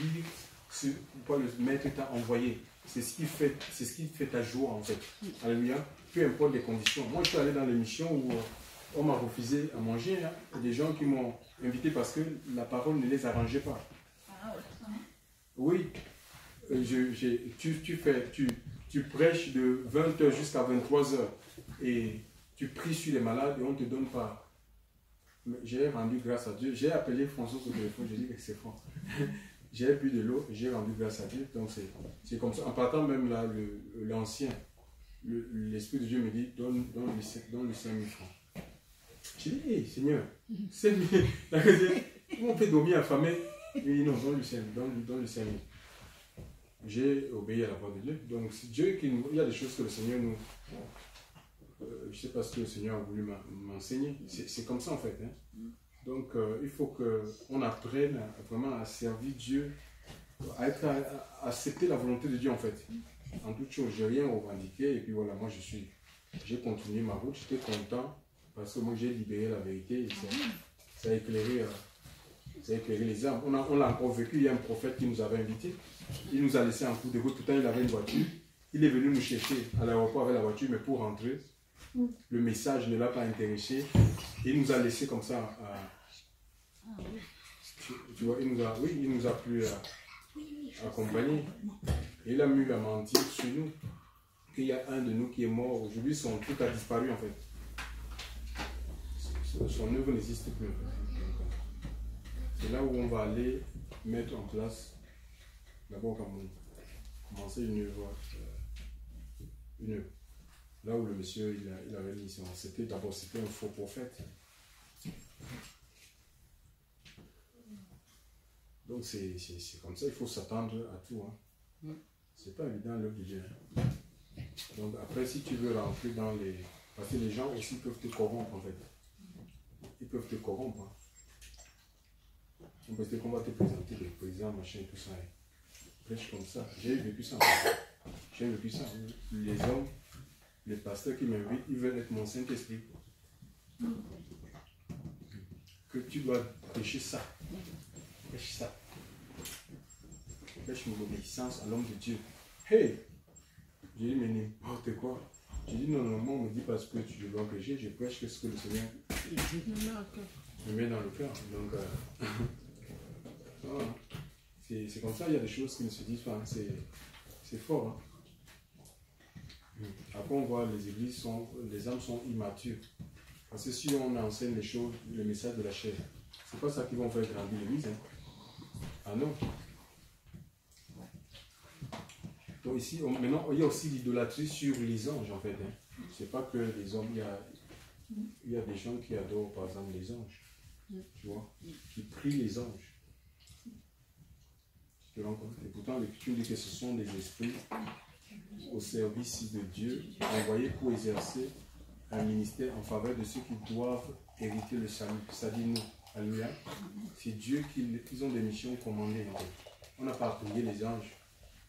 lire ce pourquoi le maître t'a envoyé. C'est ce qui fait ta joie en fait. Alléluia. Peu importe les conditions. Moi, je suis allé dans l'émission où on m'a refusé à manger. Hein. Il y a des gens qui m'ont invité parce que la parole ne les arrangeait pas. Oui. Tu prêches de 20h jusqu'à 23h et tu pries sur les malades et on ne te donne pas. J'ai rendu grâce à Dieu. J'ai appelé François au téléphone, j'ai dit que c'est fort. J'ai bu de l'eau et j'ai rendu grâce à Dieu. Donc c'est comme ça. En partant même là, l'ancien, l'Esprit de Dieu me dit, donne le 5 000 francs. J'ai dit, hey, Seigneur, 5 000. Comment on peut dormir affamé? Il dit, non, donne le 5 000. J'ai obéi à la voix de Dieu. Donc, c'est Dieu qui nous. Il y a des choses que le Seigneur nous. Je ne sais pas ce que le Seigneur a voulu m'enseigner. C'est comme ça en fait. Hein. Donc, il faut qu'on apprenne vraiment à servir Dieu, à accepter la volonté de Dieu en fait. En toute chose, je n'ai rien revendiqué. Et puis voilà, moi j'ai continué ma route. J'étais content parce que moi j'ai libéré la vérité. Et ça a éclairé les âmes. On l'a encore vécu. Il y a un prophète qui nous avait invités. Il nous a laissé en cours de route. Pourtant, il avait une voiture. Il est venu nous chercher à l'aéroport avec la voiture, mais pour rentrer, le message ne l'a pas intéressé. Il nous a laissé comme ça. Tu vois, il nous a plus accompagnés. Et il a mis à mentir sur nous. Qu'il y a un de nous qui est mort. Aujourd'hui, son truc a disparu en fait. Son œuvre n'existe plus. C'est là où on va aller mettre en place, d'abord commencer une œuvre. Là où le monsieur il avait mis son. C'était un faux prophète. Donc c'est comme ça, il faut s'attendre à tout. Hein. C'est pas évident l'œuvre de Dieu. Donc après, si tu veux rentrer dans les. Parce que les gens aussi peuvent te corrompre en fait. Ils peuvent te corrompre. Hein. Parce qu'on va te présenter des présidents, machin et tout ça. Prêche comme ça. J'ai vécu ça. J'ai vécu ça. Les hommes, les pasteurs qui m'invitent, ils veulent être mon Saint-Esprit. Que tu dois prêcher ça. Prêche ça. Prêche mon obéissance à l'homme de Dieu. Hey! J'ai dit, mais n'importe quoi. J'ai dit, non, moi on me dit parce que tu dois prêcher, je prêche que ce que le Seigneur me met dans le cœur. Donc, c'est comme ça, il y a des choses qui ne se disent pas. Hein. C'est fort. Hein. Après, on voit les églises, les âmes sont immatures. Parce que si on enseigne les choses, le message de la chair, c'est pas ça qui va faire grandir l'église. Hein. Ah non. Donc ici, maintenant, il y a aussi l'idolâtrie sur les anges en fait. Hein. C'est pas que les hommes, il y a des gens qui adorent par exemple les anges. Tu vois, qui prient les anges. Et pourtant, l'Écriture dit que ce sont des esprits au service de Dieu, envoyés pour exercer un ministère en faveur de ceux qui doivent hériter le salut. Ça dit nous. Alléluia. C'est Dieu qui ont des missions commandées. En fait. On n'a pas à prier les anges.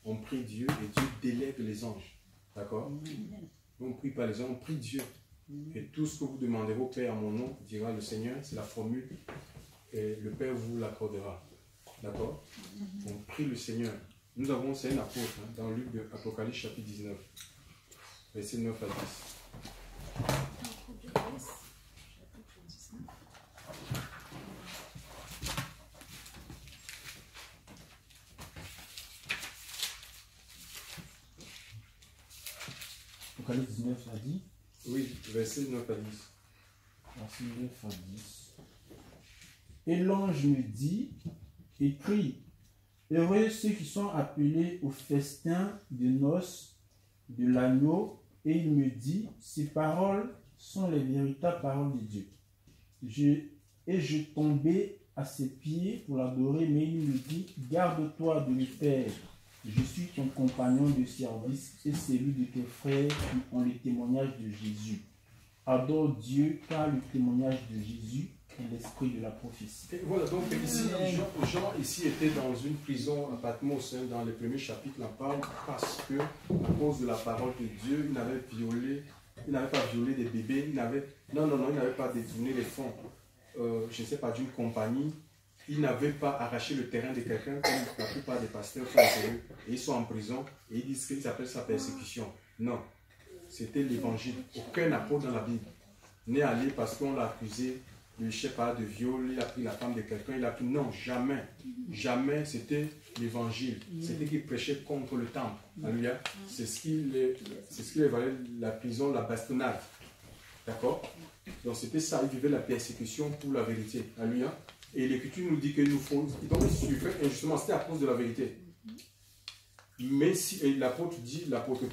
On prie Dieu et Dieu délègue les anges. D'accord? On ne prie pas les anges, on prie Dieu. Et tout ce que vous demanderez au Père à mon nom, dira le Seigneur, c'est la formule. Et le Père vous l'accordera. D'accord? On prie le Seigneur. Nous avons, c'est un apôtre, hein, dans Luc de Apocalypse chapitre 19, verset 9 à 10. Apocalypse 19 à 10. Oui, verset 9 à 10. Verset 9 à 10. Et l'ange me dit, écrit, heureux ceux qui sont appelés au festin de noces de l'agneau. Et il me dit, ces paroles sont les véritables paroles de Dieu. Je tombais à ses pieds pour l'adorer, mais il me dit, garde-toi de le faire. Je suis ton compagnon de service et celui de tes frères qui ont le témoignage de Jésus. Adore Dieu, car le témoignage de Jésus est l'esprit de la prophétie. Et voilà, donc ici, Jean ici était dans une prison à Patmos, hein, dans les premiers chapitres, la parle, parce que, à cause de la parole de Dieu, il n'avait pas violé des bébés, il n'avait pas détourné les fonds, je ne sais pas, d'une compagnie ils n'avaient pas arraché le terrain de quelqu'un comme la plupart des pasteurs font aujourd'hui. Et ils sont en prison et ils disent qu'ils appellent ça persécution. Non, c'était l'évangile. Aucun apôtre dans la Bible n'est allé parce qu'on l'a accusé de, je sais pas, de viol, il a pris la femme de quelqu'un, il a pris... Non, jamais. Jamais, c'était l'évangile. C'était qu'il prêchait contre le temple. Alléluia. C'est ce qui valait la prison, la bastonnade. D'accord? Donc c'était ça, il vivait la persécution pour la vérité. Alléluia. Et l'Écriture nous dit que nous faut... Donc il suivait injustement, c'était à cause de la vérité. Mais si l'apôtre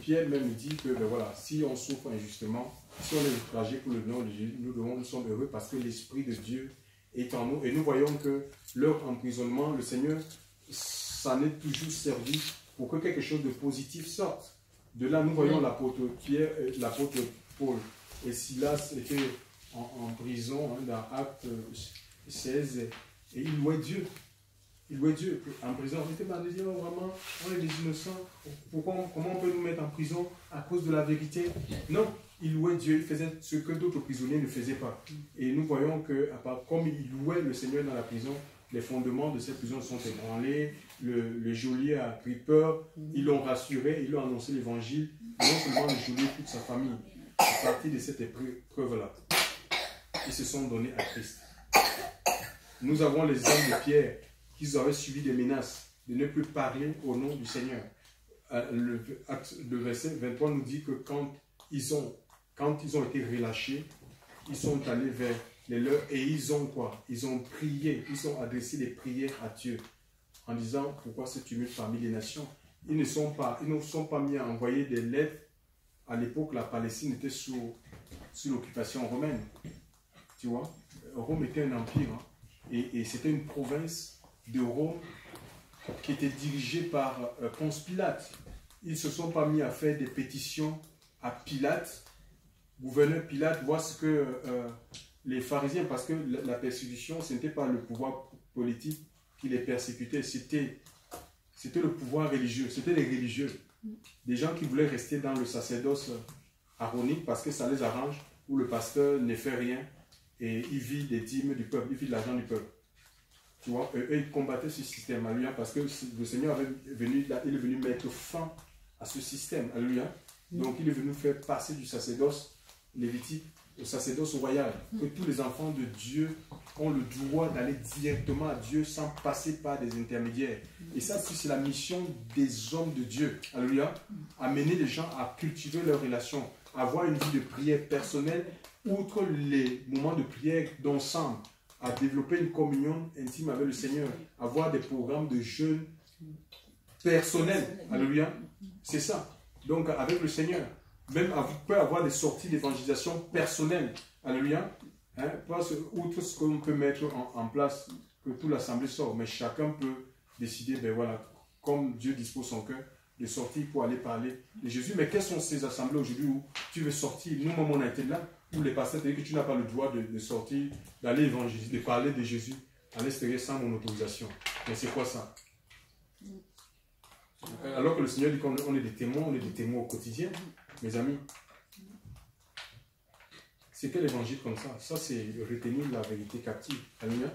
Pierre même dit que ben voilà, si on souffre injustement, si on est outragé pour le nom de Jésus, nous sommes heureux parce que l'Esprit de Dieu est en nous. Et nous voyons que leur emprisonnement, le Seigneur s'en est toujours servi pour que quelque chose de positif sorte. De là, nous voyons l'apôtre Pierre, l'apôtre Paul et Silas étaient en prison hein, dans Actes 16 et ils louaient Dieu. Il louait Dieu en prison. On était pas de dire vraiment, on est des innocents. Comment on peut nous mettre en prison à cause de la vérité? Non, il louait Dieu, il faisait ce que d'autres prisonniers ne faisaient pas. Et nous voyons que, comme il louait le Seigneur dans la prison, les fondements de cette prison sont ébranlés. Le geôlier a pris peur, ils l'ont rassuré, ils l'ont annoncé l'évangile. Non seulement le geôlier, toute sa famille. À partir de cette épreuve-là, ils se sont donnés à Christ. Nous avons les hommes de Pierre qu'ils avaient subi des menaces de ne plus parler au nom du Seigneur. Le verset 23 nous dit que quand ils ont été relâchés, ils sont allés vers les leurs et ils ont quoi? Ils ont prié, ils ont adressé des prières à Dieu en disant pourquoi ce tumulte parmi les nations. Ils ne sont pas mis à envoyer des lettres. À l'époque, la Palestine était sous l'occupation romaine. Tu vois, Rome était un empire hein, et c'était une province de Rome qui était dirigée par Ponce Pilate. Ils ne se sont pas mis à faire des pétitions à Pilate, gouverneur Pilate, voir ce que les pharisiens, parce que la persécution, ce n'était pas le pouvoir politique qui les persécutait, c'était le pouvoir religieux, c'était les religieux. Des gens qui voulaient rester dans le sacerdoce aaronique parce que ça les arrange, où le pasteur ne fait rien et il vit des dîmes du peuple, il vit de l'argent du peuple. Tu vois, eux, ils combattaient ce système, alléluia, parce que le Seigneur il est venu mettre fin à ce système, alléluia. Donc il est venu faire passer du sacerdoce lévitique au sacerdoce royal, que tous les enfants de Dieu ont le droit d'aller directement à Dieu sans passer par des intermédiaires. Et ça, c'est la mission des hommes de Dieu, alléluia, amener les gens à cultiver leurs relations, avoir une vie de prière personnelle, outre les moments de prière d'ensemble, à développer une communion intime avec le Seigneur, avoir des programmes de jeûne personnels. Alléluia. C'est ça. Donc, avec le Seigneur, même vous pouvez avoir des sorties d'évangélisation personnelles. Alléluia. Hein, parce outre ce qu'on peut mettre en place, que toute l'assemblée sort, mais chacun peut décider, ben voilà, comme Dieu dispose son cœur, de sortir pour aller parler de Jésus. Mais quelles sont ces assemblées aujourd'hui où tu veux sortir? Nous-mêmes, on a été là, où les pasteurs te disent que tu n'as pas le droit de sortir, d'aller évangéliser, de parler de Jésus à l'extérieur sans mon autorisation. Mais c'est quoi ça? Alors que le Seigneur dit qu'on est des témoins au quotidien, mes amis. C'est quel évangile comme ça? Ça, c'est retenir la vérité captive. Alléluia.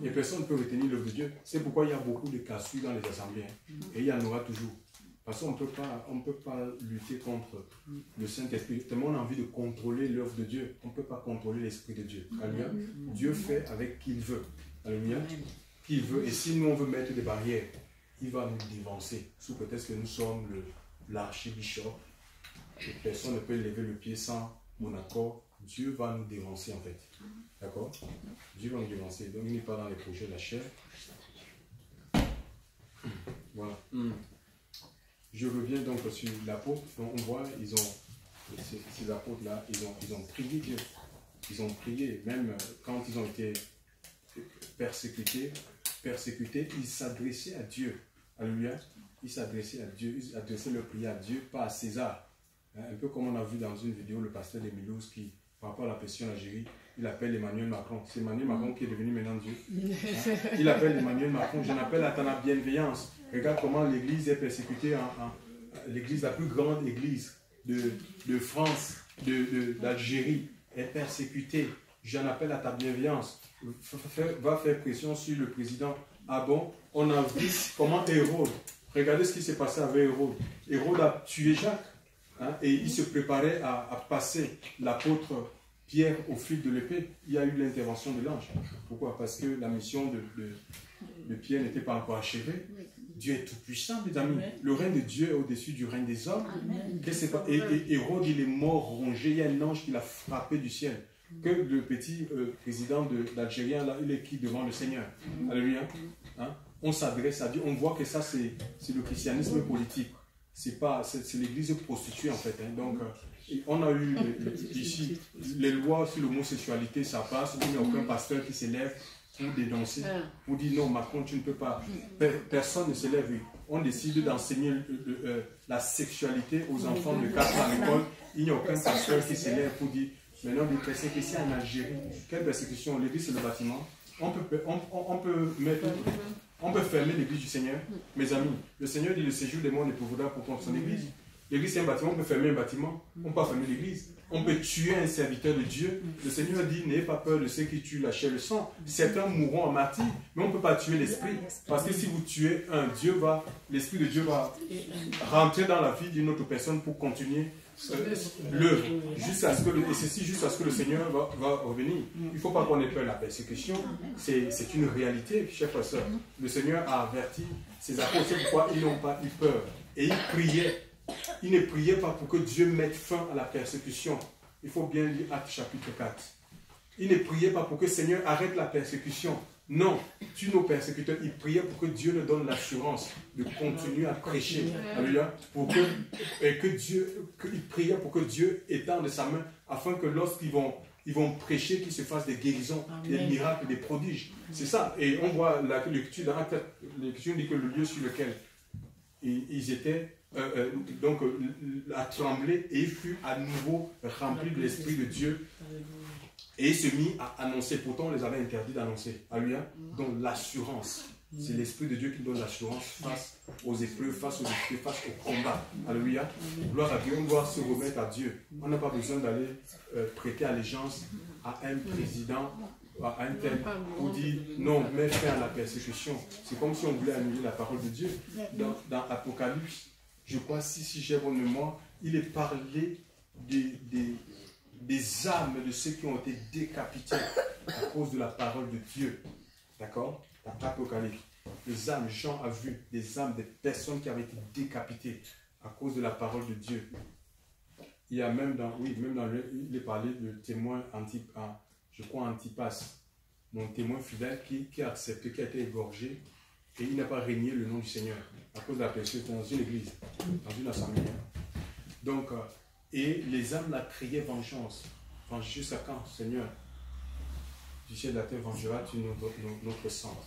Et personne ne peut retenir l'œuvre de Dieu. C'est pourquoi il y a beaucoup de cassures dans les assemblées. Et il y en aura toujours. Parce qu'on ne peut pas lutter contre le Saint-Esprit. Tellement on a envie de contrôler l'œuvre de Dieu. On ne peut pas contrôler l'Esprit de Dieu. Alléluia. Dieu fait avec qui il veut. Alléluia. Qui il veut. Et si nous, on veut mettre des barrières, il va nous dévancer. Sous prétexte que nous sommes l'archibishop. Et personne ne peut lever le pied sans mon accord. Dieu va nous dévancer en fait. D'accord? Dieu va nous dévancer. Donc il n'est pas dans les projets de la chair. Voilà. Je reviens donc sur l'apôtre. On voit, ces apôtres-là, ils ont prié Dieu. Ils ont prié, même quand ils ont été persécutés, ils s'adressaient à Dieu. Alléluia. Ils s'adressaient à Dieu, ils adressaient leur prière à Dieu, pas à César. Un peu comme on a vu dans une vidéo le pasteur de Mulhouse qui, par rapport à la pression en Algérie, il appelle Emmanuel Macron. C'est Emmanuel Macron qui est devenu maintenant Dieu. Il appelle Emmanuel Macron. J'en appelle à ta bienveillance. Regarde comment l'église est persécutée, l'église, la plus grande église de France, d'Algérie, est persécutée. j'en appelle à ta bienveillance. Va faire pression sur le président. Ah bon? On a vu comment Hérode, regardez ce qui s'est passé avec Hérode. Hérode a tué Jacques, hein, et il se préparait à passer l'apôtre Pierre au fil de l'épée. Il y a eu l'intervention de l'ange. Pourquoi? Parce que la mission de Pierre n'était pas encore achevée. Dieu est tout puissant, mes amis. Le règne de Dieu est au-dessus du règne des hommes. Et Hérode, il est mort rongé. Il y a un ange qui l'a frappé du ciel. Que le petit président d'Algérien, là, il est qui devant le Seigneur? Alléluia. Hein? On s'adresse à Dieu. On voit que ça, c'est le christianisme politique. C'est l'église prostituée, en fait. Hein. Donc, on a eu ici les lois sur l'homosexualité, ça passe. Il n'y a aucun pasteur qui s'élève pour dénoncer, pour dire non, Macron, tu ne peux pas. Personne ne s'élève. On décide d'enseigner la sexualité aux enfants de 4 ans à l'école. Il n'y a aucun pasteur qui s'élève pour dire maintenant, des persécutions en Algérie. Quelle persécution? L'église, c'est le bâtiment. On peut fermer l'église du Seigneur. Mes amis, le Seigneur dit le séjour des morts ne pourra pour contre son église. L'église, c'est un bâtiment. On peut fermer un bâtiment. On peut pas fermer l'église. On peut tuer un serviteur de Dieu. Le Seigneur dit, n'ayez pas peur de ceux qui tuent la chair et le sang. Certains mourront en martyr, mais on ne peut pas tuer l'esprit. Parce que si vous tuez un, l'esprit de Dieu va rentrer dans la vie d'une autre personne pour continuer l'œuvre. Jusqu'à ce que le Seigneur va revenir. Il ne faut pas qu'on ait peur de la persécution. C'est une réalité, chers frères et sœurs. Le Seigneur a averti ses apôtres, c'est pourquoi ils n'ont pas eu peur. Et ils priaient. Il ne priait pas pour que Dieu mette fin à la persécution. Il faut bien lire Actes chapitre 4. Il ne priait pas pour que le Seigneur arrête la persécution. Non, tue nos persécuteurs. Il priait pour que Dieu nous donne l'assurance de continuer à prêcher. Alléluia. Il priait pour que Dieu étende sa main afin que lorsqu'ils vont prêcher, qu'ils se fassent des guérisons, des miracles, des prodiges. C'est ça. Et on voit l'écriture dans Actes, l'écriture dit que le lieu sur lequel ils étaient a tremblé et il fut à nouveau rempli de l'Esprit de Dieu et il se mit à annoncer. Pourtant, on les avait interdits d'annoncer. Alléluia. Donc l'assurance, c'est l'Esprit de Dieu qui donne l'assurance face aux épreuves, face aux défis, face au combat. Alléluia. Gloire à Dieu. On doit se remettre à Dieu. On n'a pas besoin d'aller prêter allégeance à un président, à un tel, pour dire non, mets fin à la persécution. C'est comme si on voulait annuler la parole de Dieu. Dans Apocalypse, je crois, si j'ai bonne mémoire, il est parlé des âmes de ceux qui ont été décapités à cause de la parole de Dieu. D'accord? Dans Apocalypse, les âmes, Jean a vu des âmes, des personnes qui avaient été décapitées à cause de la parole de Dieu. Il y a même il est parlé de témoin Antipas, mon témoin fidèle qui a accepté, qui a été égorgé et il n'a pas régné le nom du Seigneur à cause de la persécution dans une église, dans une assemblée. Donc, et les âmes la criaient vengeance. Jusqu'à quand, Seigneur, du ciel de la terre vengera-tu notre sang?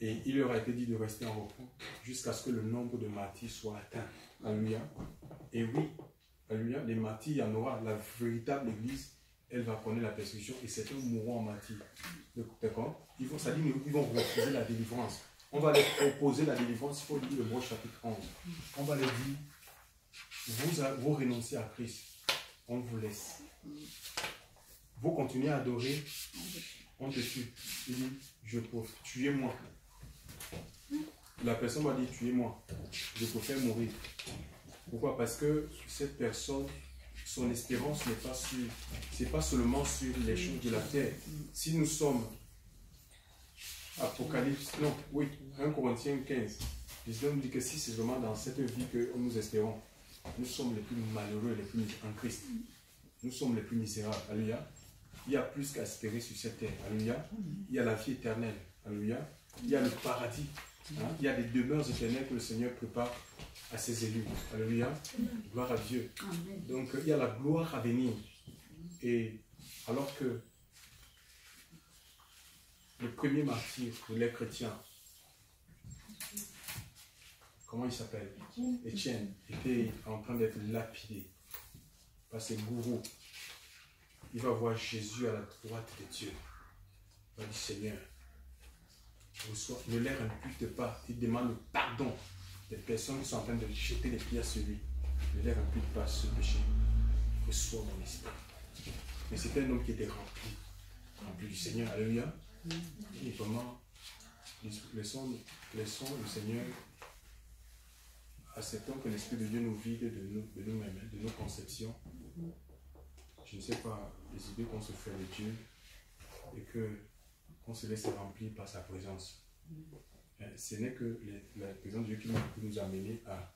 Et il leur a été dit de rester en repos jusqu'à ce que le nombre de martyrs soit atteint. Alléluia. Et oui, alléluia, les martyrs, il y en aura. La véritable église, elle va connaître la persécution et certains mourront en martyrs. D'accord? Ils vont refuser la délivrance. On va leur proposer la délivrance. Il faut lire le Hébreux chapitre 11. On va leur dire, vous renoncez à Christ, on vous laisse. Vous continuez à adorer, on te tue. Il dit, je préfère, tuez-moi. La personne va dire, tuez-moi. Je préfère mourir. Pourquoi? Parce que cette personne, son espérance n'est pas seulement sur les choses de la terre. Si nous sommes Apocalypse, 1 Corinthiens 15, 19 dit que si c'est vraiment dans cette vie que nous espérons, nous sommes les plus malheureux, les plus en Christ. Nous sommes les plus misérables. Alléluia. Il y a plus qu'à espérer sur cette terre. Alléluia. Il y a la vie éternelle. Alléluia. Il y a le paradis. Hein? Il y a des demeures éternelles que le Seigneur prépare à ses élus. Alléluia. Gloire à Dieu. Donc il y a la gloire à venir. Et alors que le premier martyr de les chrétiens, comment il s'appelle? Étienne, était en train d'être lapidé par ses gourous. Il va voir Jésus à la droite de Dieu. Il va dire, Seigneur, ne leur impute pas. Il demande le pardon des personnes qui sont en train de jeter les pierres sur lui. Ne leur impute pas ce péché. Reçois mon esprit. Mais c'était un homme qui était rempli remplis du Seigneur. Alléluia. Et vraiment, laissons le Seigneur, acceptons que l'Esprit de Dieu nous vide de nous-mêmes, de nos conceptions. Je ne sais pas, les idées qu'on se fait de Dieu et qu'on se laisse remplir par sa présence. Ce n'est que la présence de Dieu qui peut nous amener à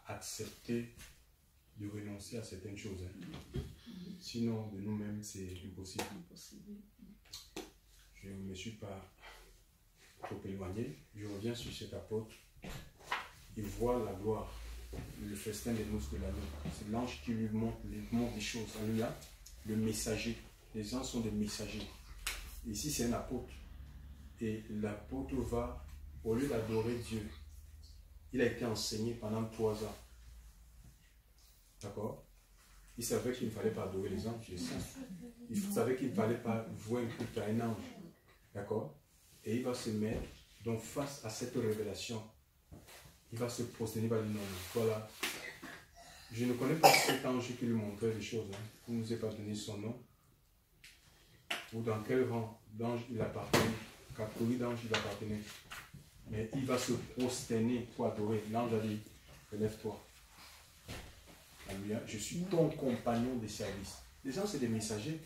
accepter de renoncer à certaines choses. Sinon, de nous-mêmes, c'est impossible. Je ne me suis pas trop éloigné. Je reviens sur cet apôtre. Il voit la gloire, le festin des noces de l'agneau. C'est l'ange qui lui montre des choses. Alléluia. Le messager. Les anges sont des messagers. Ici, c'est un apôtre. Et l'apôtre va, au lieu d'adorer Dieu, il a été enseigné pendant 3 ans. D'accord? Il savait qu'il ne fallait pas adorer les anges. Il savait qu'il ne fallait pas vouer un culte à un ange. D'accord? Et il va se mettre donc face à cette révélation. Il va se prosterner, il va dire non, voilà. Je ne connais pas cet ange qui lui montrait des choses. Il ne nous a pas donné son nom. Ou dans quel rang d'ange il appartenait. Catégorie d'ange il appartenait. Mais il va se prosterner pour adorer. L'ange a dit, relève-toi. Alléluia. Je suis ton compagnon de service. Les gens, c'est des messagers.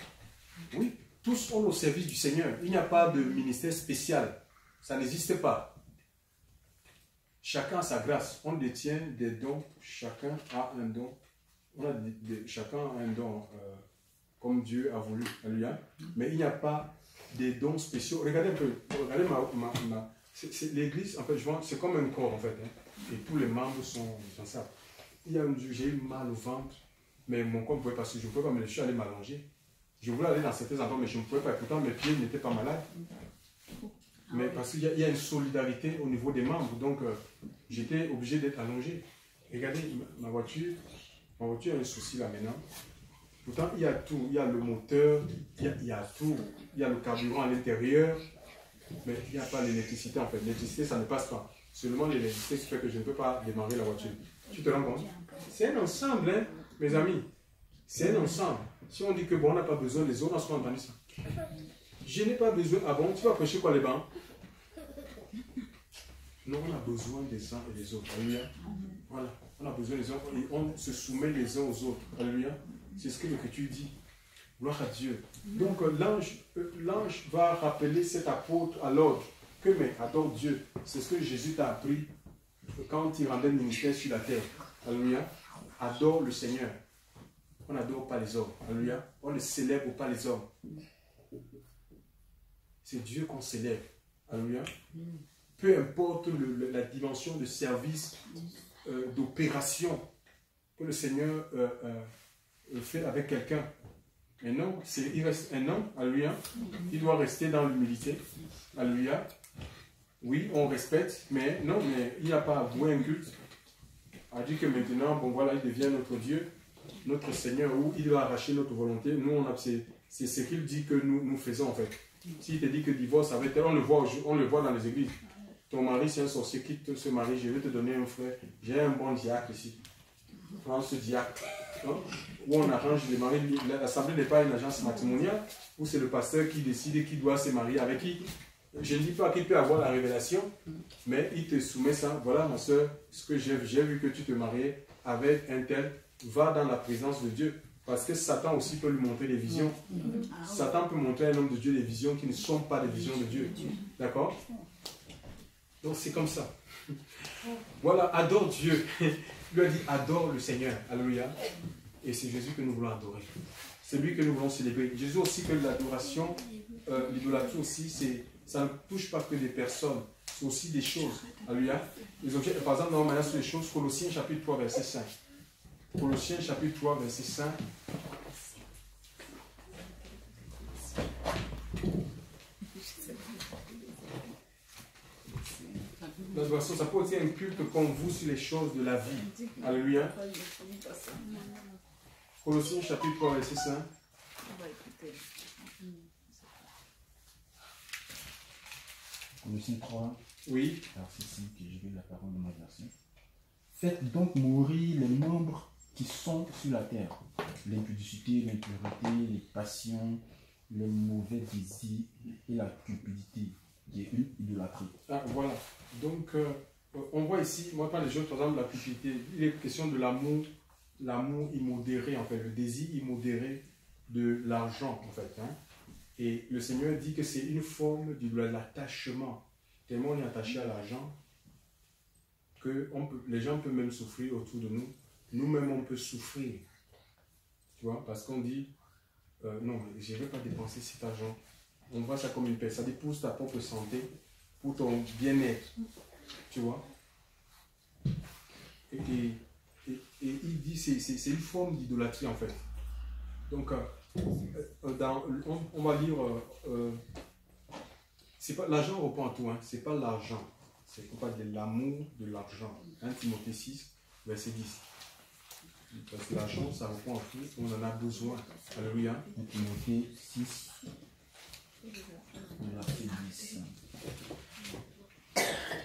Oui, tous sont au service du Seigneur. Il n'y a pas de ministère spécial. Ça n'existe pas. Chacun a sa grâce. On détient des dons. Chacun a un don. Chacun a un don comme Dieu a voulu. Alléluia. Mais il n'y a pas des dons spéciaux. Regardez un peu. Regardez l'église, en fait, c'est comme un corps, en fait. Et tous les membres sont dans ça. J'ai eu mal au ventre, mais mon corps ne pouvait pas, je ne pouvais pas me laisser aller m'allonger. Je voulais aller dans certains endroits, mais je ne pouvais pas. Pourtant, mes pieds n'étaient pas malades. Mais parce qu'il y a une solidarité au niveau des membres, donc j'étais obligé d'être allongé. Regardez, ma voiture a un souci là maintenant. Pourtant, il y a tout. Il y a le moteur, il y a tout. Il y a le carburant à l'intérieur, mais il n'y a pas l'électricité en fait. L'électricité, ça ne passe pas. Seulement l'électricité qui fait que je ne peux pas démarrer la voiture. Tu te rends compte? C'est un ensemble, hein, mes amis. C'est un ensemble. Si on dit que bon, on n'a pas besoin des autres, on a entendu ça. Je n'ai pas besoin. Ah bon, tu vas prêcher quoi les bancs? Non, on a besoin des uns et des autres. Alléluia. Voilà. On a besoin des uns et on se soumet les uns aux autres. Alléluia. C'est ce que l'Écriture dit. Gloire à Dieu. Donc l'ange va rappeler cet apôtre à l'ordre. Que mais adore Dieu. C'est ce que Jésus t'a appris quand il rendait le ministère sur la terre. Alléluia. Adore le Seigneur. On n'adore pas les hommes. Alléluia. On ne célèbre pas les hommes. C'est Dieu qu'on célèbre. Alléluia. Peu importe la dimension de service, d'opération que le Seigneur fait avec quelqu'un. Mais non, il reste un homme. Alléluia. Il doit rester dans l'humilité. Alléluia. Oui, on respecte, mais non, mais il n'y a pas à vouer un culte. A dit que maintenant, bon voilà, il devient notre Dieu, notre Seigneur, où il va arracher notre volonté. Nous, c'est ce qu'il dit que nous faisons en fait. S'il te dit que divorce avec elle, on le voit dans les églises. Ton mari, c'est un sorcier, quitte ce mari, je vais te donner un frère. J'ai un bon diacre ici. Prends ce diacre. Hein, où on arrange les maris. L'assemblée n'est pas une agence matrimoniale, où c'est le pasteur qui décide qui doit se marier avec qui. Je ne dis pas qu'il peut avoir la révélation, mais il te soumet ça. Voilà, ma soeur, ce que j'ai vu que tu te mariais avec un tel, va dans la présence de Dieu. Parce que Satan aussi peut lui montrer des visions. Satan peut montrer à un homme de Dieu des visions qui ne sont pas des visions de Dieu. D'accord? Donc c'est comme ça. Voilà, adore Dieu. Il lui a dit, adore le Seigneur. Alléluia. Et c'est Jésus que nous voulons adorer. C'est lui que nous voulons célébrer. Jésus aussi que l'adoration, l'idolâtrie aussi, ça ne touche pas que des personnes, c'est aussi des choses. Alléluia. Les objets, par exemple, maintenant sur les choses, Colossiens chapitre 3, verset 5. Colossiens chapitre 3, verset 5. L'adoration, ça peut aussi être un culte comme vous sur les choses de la vie. Alléluia. Colossiens chapitre 3, verset 5. Colossiens 3, oui. verset 5, je vais la parole de ma version. Faites donc mourir les membres qui sont sur la terre, l'impudicité, l'impureté, les passions, le mauvais désir et la cupidité, qui est une idolâtrie. Ah, voilà. Donc, on voit ici, moi, quand les gens, par exemple, la cupidité, il est question de l'amour immodéré, en fait, le désir immodéré de l'argent, en fait. Hein. Et le Seigneur dit que c'est une forme de l'attachement. Tellement on est attaché à l'argent que les gens peuvent même souffrir autour de nous. Nous-mêmes, on peut souffrir. Tu vois, parce qu'on dit, non, je ne vais pas dépenser cet argent. On voit ça comme une paix. Ça dit pour ta propre santé, pour ton bien-être. Tu vois. Et il dit, c'est une forme d'idolâtrie en fait. Donc, on va lire, l'argent répond à tout, hein, c'est pas l'argent, c'est pas de l'amour de l'argent. 1 Timothée 6, verset 10. Parce que l'argent, ça répond à tout, on en a besoin. Alléluia. 1 Timothée 6, verset 10.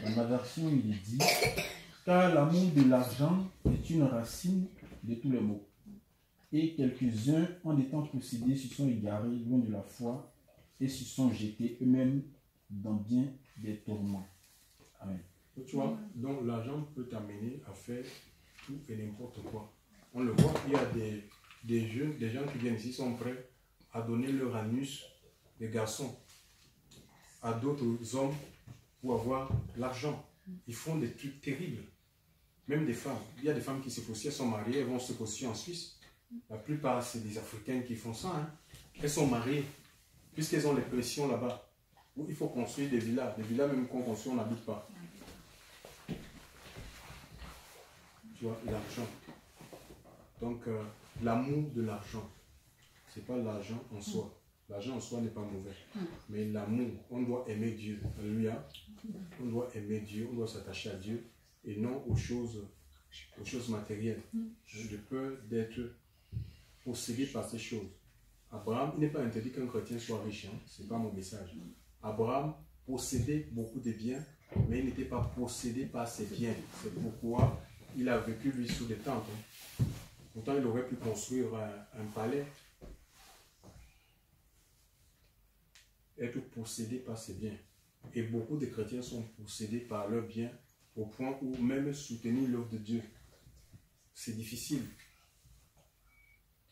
Dans ma version, il est dit, car l'amour de l'argent est une racine de tous les maux. Et quelques-uns, en étant possédés, se sont égarés loin de la foi et se sont jetés eux-mêmes dans bien des tourments. Amen. Tu vois, donc l'argent peut t'amener à faire tout et n'importe quoi. On le voit, il y a des jeunes, des gens qui viennent ici, sont prêts à donner leur anus, des garçons, à d'autres hommes pour avoir l'argent. Ils font des trucs terribles. Même des femmes. Il y a des femmes qui se faussent, elles sont mariées, elles vont se fausser en Suisse. La plupart, c'est des Africaines qui font ça. Hein. Elles sont mariées, puisqu'elles ont les pressions là-bas. Il faut construire des villas même qu'on construit, on n'habite pas. Tu vois, l'argent. Donc, l'amour de l'argent, ce n'est pas l'argent en soi. L'argent en soi n'est pas mauvais. Mais l'amour, on doit aimer Dieu. Alléluia. On doit aimer Dieu, on doit s'attacher à Dieu et non aux choses matérielles. J'ai peur d'être possédé par ces choses. Abraham, il n'est pas interdit qu'un chrétien soit riche. Hein? Ce n'est pas mon message. Abraham possédait beaucoup de biens, mais il n'était pas possédé par ses biens. C'est pourquoi il a vécu, lui, sous des tentes. Hein? Pourtant, il aurait pu construire un palais. Être possédé par ses biens. Et beaucoup de chrétiens sont possédés par leurs biens au point où même soutenir l'œuvre de Dieu, c'est difficile.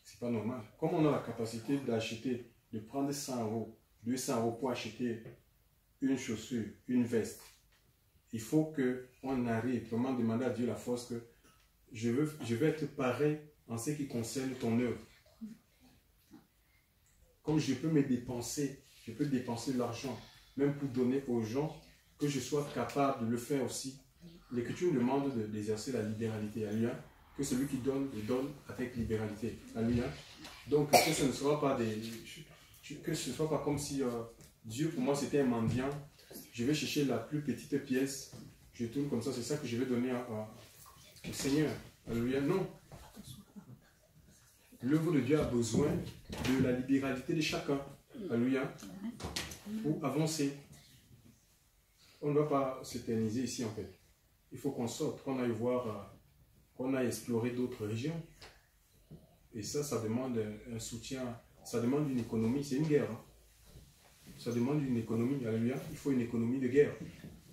C'est pas normal. Comme on a la capacité d'acheter, de prendre 100 euros, 200 euros pour acheter une chaussure, une veste, il faut qu'on arrive vraiment demander à Dieu la force que je vais être pareil en ce qui concerne ton œuvre. Comme je peux me dépenser, je peux dépenser de l'argent, même pour donner aux gens, que je sois capable de le faire aussi. L'Écriture nous demande d'exercer la libéralité. Alléluia. Que celui qui donne, le donne avec libéralité. Alléluia. Donc, que ce ne soit pas que ce soit pas comme si Dieu, pour moi, c'était un mendiant. Je vais chercher la plus petite pièce, je tourne comme ça, c'est ça que je vais donner au Seigneur. Alléluia. Non. L'œuvre de Dieu a besoin de la libéralité de chacun. Alléluia. Pour avancer. On ne doit pas s'éterniser ici en fait. Il faut qu'on sorte, qu'on aille voir, qu'on aille explorer d'autres régions. Et ça demande un soutien, ça demande une économie, c'est une guerre. Hein. Ça demande une économie, alléluia. Il faut une économie de guerre.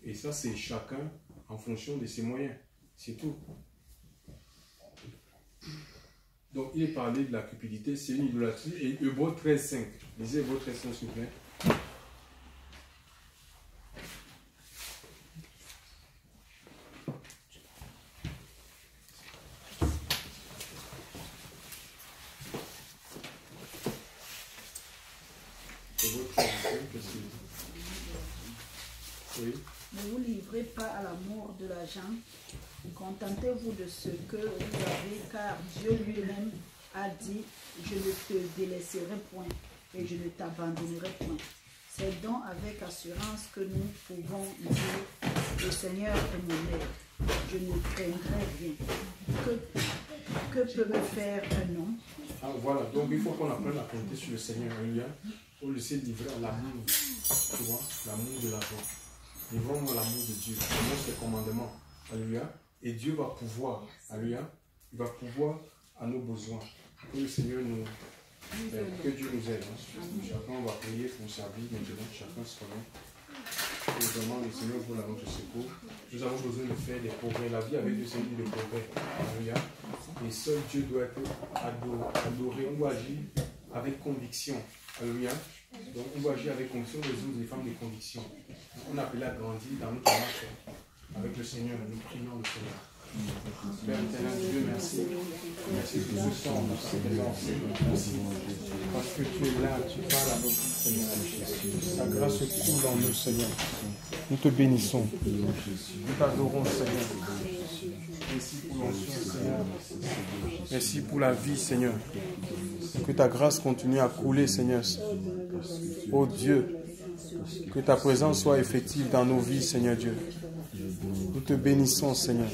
Et ça, c'est chacun en fonction de ses moyens. C'est tout. Donc, il est parlé de la cupidité, c'est une idolâtrie. Et Hébreux 13.5. Lisez Hébreux 13.5, s'il vous plaît. Oui. Ne vous livrez pas à l'amour de l'argent. Contentez-vous de ce que vous avez, car Dieu lui-même a dit, je ne te délaisserai point et je ne t'abandonnerai point. C'est donc avec assurance que nous pouvons dire, le Seigneur est mon aide, je ne craindrai rien. Que peut me faire un homme? Ah, voilà, donc il faut qu'on apprenne à compter sur le Seigneur. Alléluia. Pour laisser livrer à l'amour, tu vois, l'amour de l'argent. Livrons-moi l'amour de Dieu, livrons ses commandements. Alléluia. Et Dieu va pouvoir, alléluia, il va pouvoir à nos besoins. Que le Seigneur Que Dieu nous aide. Chacun va prier pour servir maintenant. Chacun se connaît. Et vraiment, le Seigneur vous la notre secours. Nous avons besoin de faire des progrès. La vie avec Dieu, c'est une vie de progrès. Alléluia. Et seul Dieu doit être adoré. On doit agir avec conviction. Alléluia. Donc, on doit agir avec conviction. Les hommes et les femmes de conviction. On appelle à grandir dans notre marche avec le Seigneur. Nous prions le Seigneur. Père éternel, Dieu, merci. Merci pour ce temps, pour cette présence. Merci. Parce que tu es là, tu parles à notre Seigneur. Ta grâce coule en nous, Seigneur. Nous te bénissons. Nous t'adorons, Seigneur. Merci pour l'onction, Seigneur. Merci pour la vie, Seigneur. Que ta grâce continue à couler, Seigneur. Oh Dieu, que ta présence soit effective dans nos vies, Seigneur Dieu. Nous te bénissons, Seigneur.